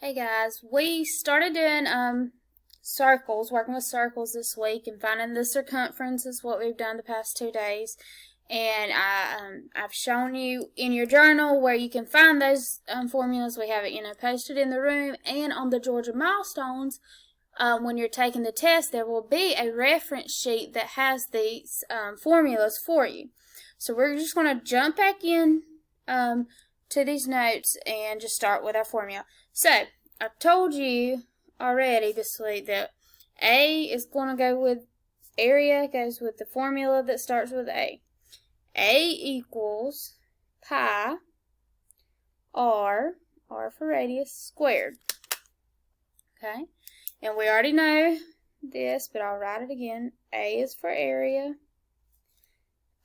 Hey guys, we started doing circles, working with circles this week, and finding the circumference is what we've done the past 2 days. And I've shown you in your journal where you can find those formulas. We have it, posted in the room, and on the Georgia Milestones. When you're taking the test, there will be a reference sheet that has these formulas for you. So we're just going to jump back in to these notes and just start with our formula. So, I've told you already this week that A is going to go with area, goes with the formula that starts with A. A equals pi r for radius, squared. Okay, and we already know this, but I'll write it again. A is for area.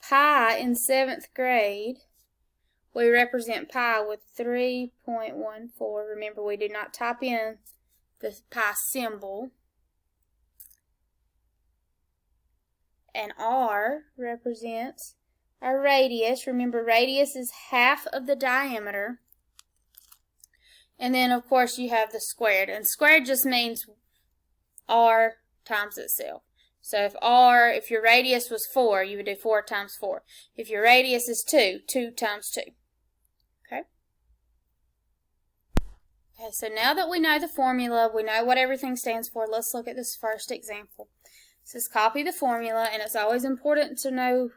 Pi in 7th grade, we represent pi with 3.14. Remember, we do not type in the pi symbol. And r represents our radius. Remember, radius is half of the diameter. And then, of course, you have the squared. And squared just means r times itself. So if your radius was 4, you would do 4 times 4. If your radius is 2, 2 times 2. Okay, so now that we know the formula, we know what everything stands for, let's look at this first example. It says copy the formula, and it's always important to know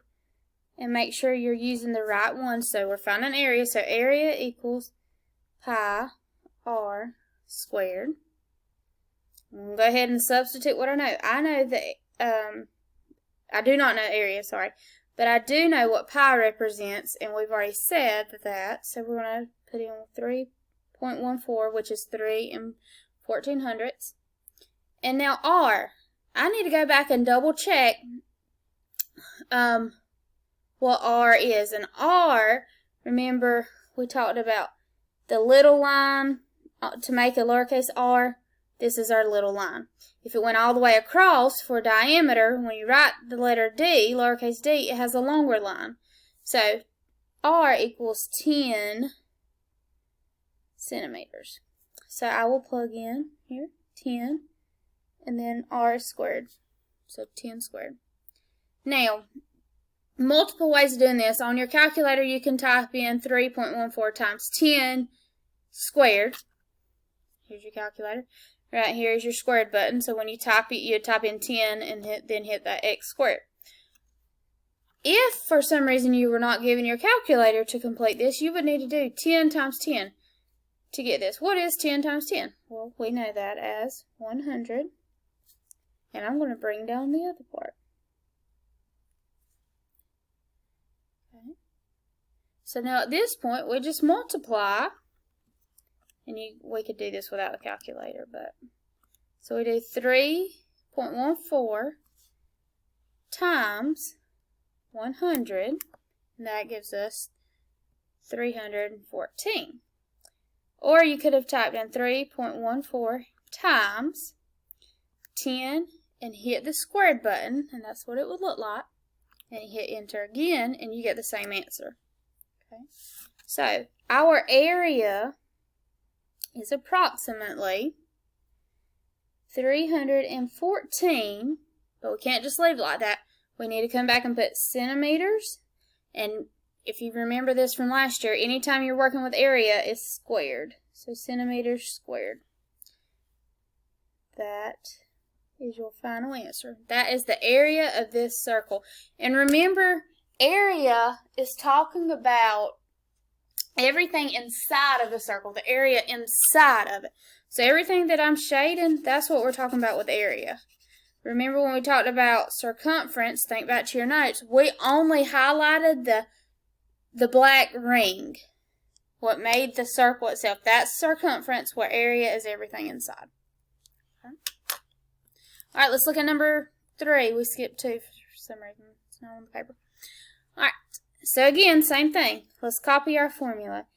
and make sure you're using the right one. So we're finding area, so area equals pi r squared. I'm going to go ahead and substitute what I know. I know that, I do not know area, sorry, but I do know what pi represents, and we've already said that, so we're going to put in 3.14, which is 3 and 1400ths. And now r, I need to go back and double check what r is. And r, remember we talked about the little line to make a lowercase r. This is our little line. If it went all the way across for diameter, when you write the letter D, lowercase d, it has a longer line. So r equals 10 centimeters. So I will plug in here 10 and then r squared. So 10 squared. Now, multiple ways of doing this. On your calculator, you can type in 3.14 times 10 squared. Here's your calculator. Right here is your squared button. So when you type it, you type in 10 and then hit that x squared. If for some reason you were not given your calculator to complete this, you would need to do 10 times 10 to get this. What is 10 times 10? Well, we know that as 100. And I'm going to bring down the other part. Okay. So now at this point, we just multiply. And we could do this without the calculator, but so we do 3.14 times 100, and that gives us 314. Or you could have typed in 3.14 times 10 and hit the squared button, and that's what it would look like. And you hit enter again, and you get the same answer. Okay. So our area is approximately 314, but we can't just leave it like that. We need to come back and put centimeters, and if you remember this from last year, anytime you're working with area, it's squared. So centimeters squared. That is your final answer. That is the area of this circle. And remember, area is talking about everything inside of the circle, the area inside of it. So everything that I'm shading, that's what we're talking about with area. Remember when we talked about circumference, think back to your notes, we only highlighted the black ring. What made the circle itself. That's circumference, where area is everything inside. Okay. Alright, let's look at number 3. We skipped 2 for some reason. It's not on the paper. Alright. So again, same thing. Let's copy our formula.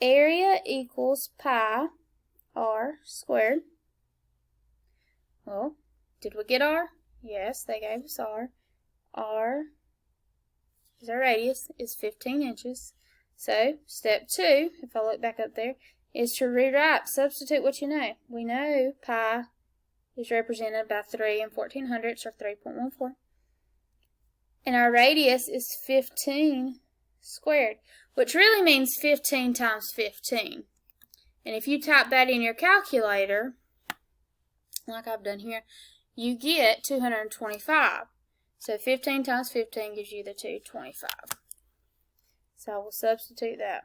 Area equals pi r squared. Well, did we get r? Yes, they gave us r. R is our radius, is 15 inches. So, step 2, if I look back up there, is to rewrite, substitute what you know. We know pi is represented by 3 and 1400ths, or 3.14. And our radius is 15 squared, which really means 15 times 15. And if you type that in your calculator, like I've done here, you get 225. So 15 times 15 gives you the 225. So I will substitute that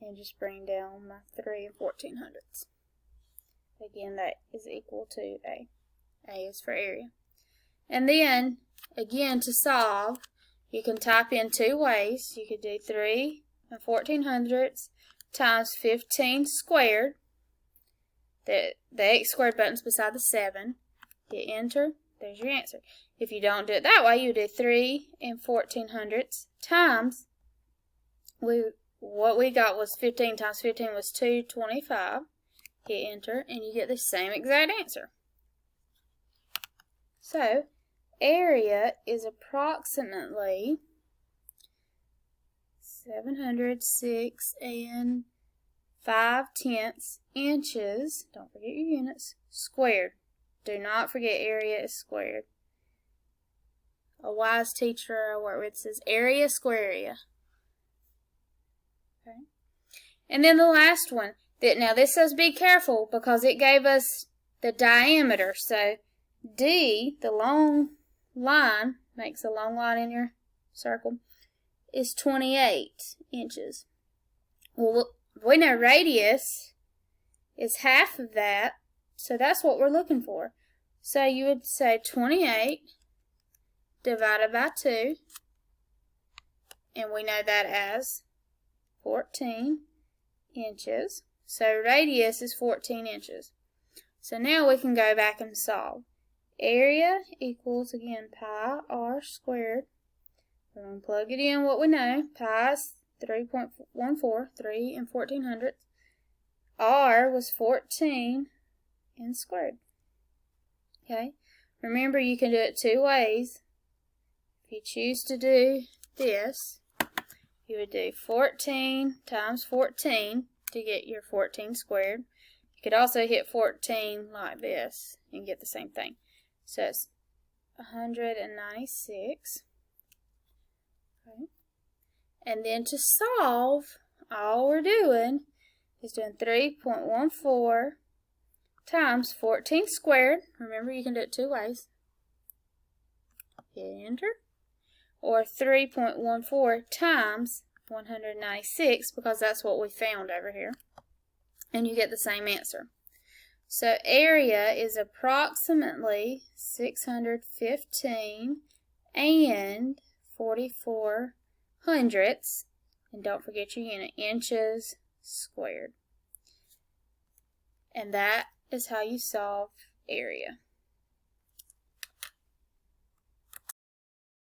and just bring down my 3 and 1400ths. Again, that is equal to A. A is for area. And then, again, to solve, you can type in two ways. You could do 3 and 1400ths times 15 squared. The x squared button's beside the 7. Hit enter. There's your answer. If you don't do it that way, you do 3 and 1400ths times, what we got was 15 times 15 was 225. Hit enter, and you get the same exact answer. So, area is approximately 706 and 5/10 inches, don't forget your units, squared. Do not forget area is squared. A wise teacher I work with says area, square area. Okay. And then the last one. Now this says be careful because it gave us the diameter. So D, the long line, makes a long line in your circle, is 28 inches. Well, we know radius is half of that, so that's what we're looking for. So you would say 28 divided by 2, and we know that as 14 inches. So radius is 14 inches. So now we can go back and solve. Area equals, again, pi r squared. We're going to plug it in what we know. Pi is 3.14, 3 and 1400ths. R was 14 and squared. Okay. Remember, you can do it two ways. If you choose to do this, you would do 14 times 14 to get your 14 squared. You could also hit 14 like this and get the same thing. So it's 196. Okay. And then to solve, all we're doing is doing 3.14 times 14 squared. Remember, you can do it two ways. Hit enter. Or 3.14 times 196, because that's what we found over here. And you get the same answer. So area is approximately 615 and 44 hundredths. And don't forget your unit, inches squared. And that is how you solve area.